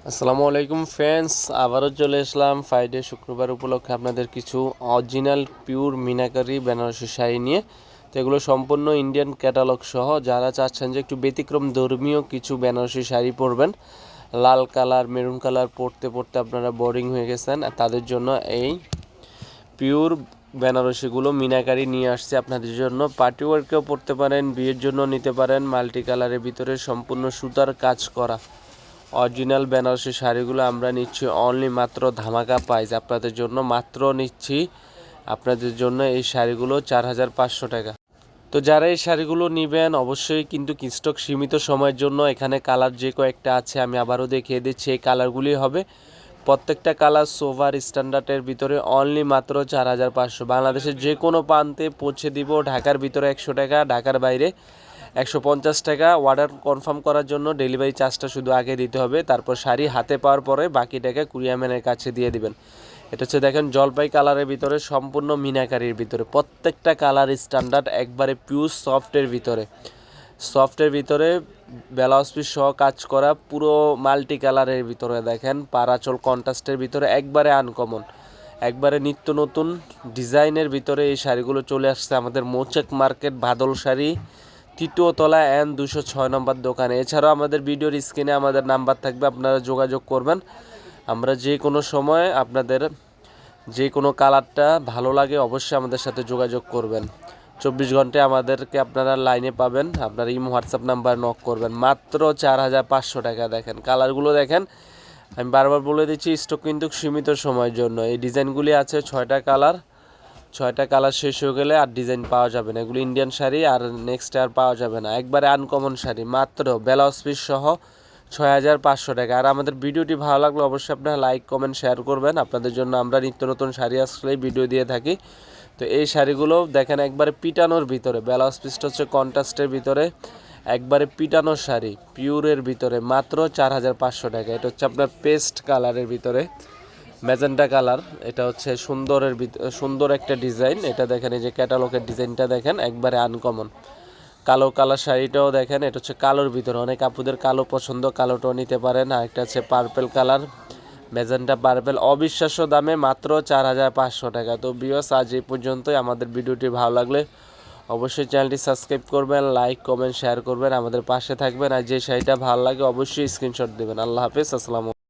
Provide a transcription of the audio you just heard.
আসসালামু আলাইকুম ফ্রেন্ডস, আবারও চলে আসলাম ফ্রাইডে শুক্রবার উপলক্ষে আপনাদের কিছু অরিজিনাল পিওর মিনাকারি বেনারসি শাড়ি নিয়ে। তো এগুলো সম্পূর্ণ ইন্ডিয়ান ক্যাটালগ সহ। যারা চাচ্ছেন যে একটু ব্যতিক্রম ধর্মীয় কিছু বেনারসি শাড়ি পরবেন, লাল কালার মেরুন কালার পরতে পরতে আপনারা বোরিং হয়ে গেছেন, তাদের জন্য এই পিওর বেনারসিগুলো মিনাকারি নিয়ে আসছে আপনাদের জন্য। পার্টি ওয়ার্কেও পরতে পারেন, বিয়ের জন্য নিতে পারেন। মাল্টি কালারের ভিতরে সম্পূর্ণ সুতার কাজ করা অরিজিনাল বেনারসি শাড়িগুলো আমরা নিচ্ছি অনলি মাত্র ধামাকা প্রাইস আপনাদের জন্য। মাত্র নিচ্ছি আপনাদের জন্য এই শাড়িগুলো 4,500 টাকা। তো যারা এই শাড়িগুলো নেবেন অবশ্যই কিন্তু স্টক সীমিত সময়ের জন্য। এখানে কালার যে কয়েকটা আছে আমি আবারও দেখিয়ে দিচ্ছি, এই কালারগুলি হবে। প্রত্যেকটা কালার সোভার স্ট্যান্ডার্ডের ভিতরে অনলি মাত্র 4,500। বাংলাদেশের যে কোনো প্রান্তে পৌঁছে দিব। ঢাকার ভিতরে 100 টাকা, ঢাকার বাইরে 150 টাকা। অর্ডার কনফার্ম করার জন্য ডেলিভারি চার্জটা শুধু আগে দিতে হবে, তারপর শাড়ি হাতে পাওয়ার পরে বাকি টাকা কুরিয়ারম্যানের কাছে দিয়ে দিবেন। এটা হচ্ছে দেখেন জলপাই কালারের ভিতরে সম্পূর্ণ মিনাকারির ভিতরে, প্রত্যেকটা কালার স্ট্যান্ডার্ড, একবারে পিওর সফটের ভিতরে ব্লাউজ পিস সহ কাজ করা, পুরো মাল্টি কালারের ভিতরে দেখেন পারাচল কন্ট্রাস্টের ভিতরে, একবারে আনকমন, একবারে নিত্য নতুন ডিজাইনের ভিতরে এই শাড়িগুলো চলে আসছে আমাদের মৌচাক মার্কেট বাদল শাড়ি তৃতীয় তলা N 206 নম্বর দোকানে। এছাড়াও আমাদের ভিডিওর স্ক্রিনে আমাদের নাম্বার থাকবে, আপনারা যোগাযোগ করবেন। আমরা যে কোনো সময় আপনাদের যে কোনো কালারটা ভালো লাগে অবশ্যই আমাদের সাথে যোগাযোগ করবেন। 24 ঘন্টায় আমাদেরকে আপনারা লাইনে পাবেন। আপনারা ইমো হোয়াটসঅ্যাপ নাম্বার নক করবেন। মাত্র 4,500 টাকা। দেখেন কালারগুলো দেখেন, আমি বারবার বলে দিচ্ছি স্টক কিন্তু সীমিত সময়ের জন্য। এই ডিজাইনগুলি আছে 6টা কালার শেষ হয়ে গেলে আর ডিজাইন পাওয়া যাবে না। এগুলো ইন্ডিয়ান শাড়ি, আর নেক্সট আর পাওয়া যাবে না। একবারে আনকমন শাড়ি, মাত্র ব্লাউজ পিস সহ 6,500 টাকা। আর আমাদের ভিডিওটি ভালো লাগলে অবশ্যই আপনারা লাইক কমেন্ট শেয়ার করবেন। আপনাদের জন্য আমরা নিত্য নতুন শাড়ি আসলেই ভিডিও দিয়ে থাকি। তো এই শাড়িগুলো দেখেন একবারে পিটানোর ভিতরে, ব্লাউজ পিসটা হচ্ছে কন্ট্রাস্টের ভিতরে, একবারে পিটানো শাড়ি পিওরের ভিতরে, মাত্র 4,500 টাকা। এটা হচ্ছে আপনার পেস্ট কালারের ভিতরে ম্যাজেন্টা কালার। এটা হচ্ছে সুন্দর একটা ডিজাইন। এটা দেখেন, এই যে ক্যাটালগের ডিজাইনটা দেখেন, একবারে আনকমন। কালো কালার শাড়িটাও দেখেন, এটা হচ্ছে কালোর ভিতরে, অনেক আপুদের কালো পছন্দ, কালোটাও নিতে পারেন। আর একটা হচ্ছে পার্পেল কালার, ম্যাজেন্টা পার্পেল, অবিশ্বাস্য দামে মাত্র 4,500 টাকা। তো ভিউয়ার্স, আজ এই পর্যন্তই। আমাদের ভিডিওটি ভালো লাগলে অবশ্যই চ্যানেলটি সাবস্ক্রাইব করবেন, লাইক কমেন্ট শেয়ার করবেন, আমাদের পাশে থাকবেন। আর যে শাড়িটা ভালো লাগে অবশ্যই স্ক্রিনশট দেবেন। আল্লাহ হাফেজ, আসসালামু।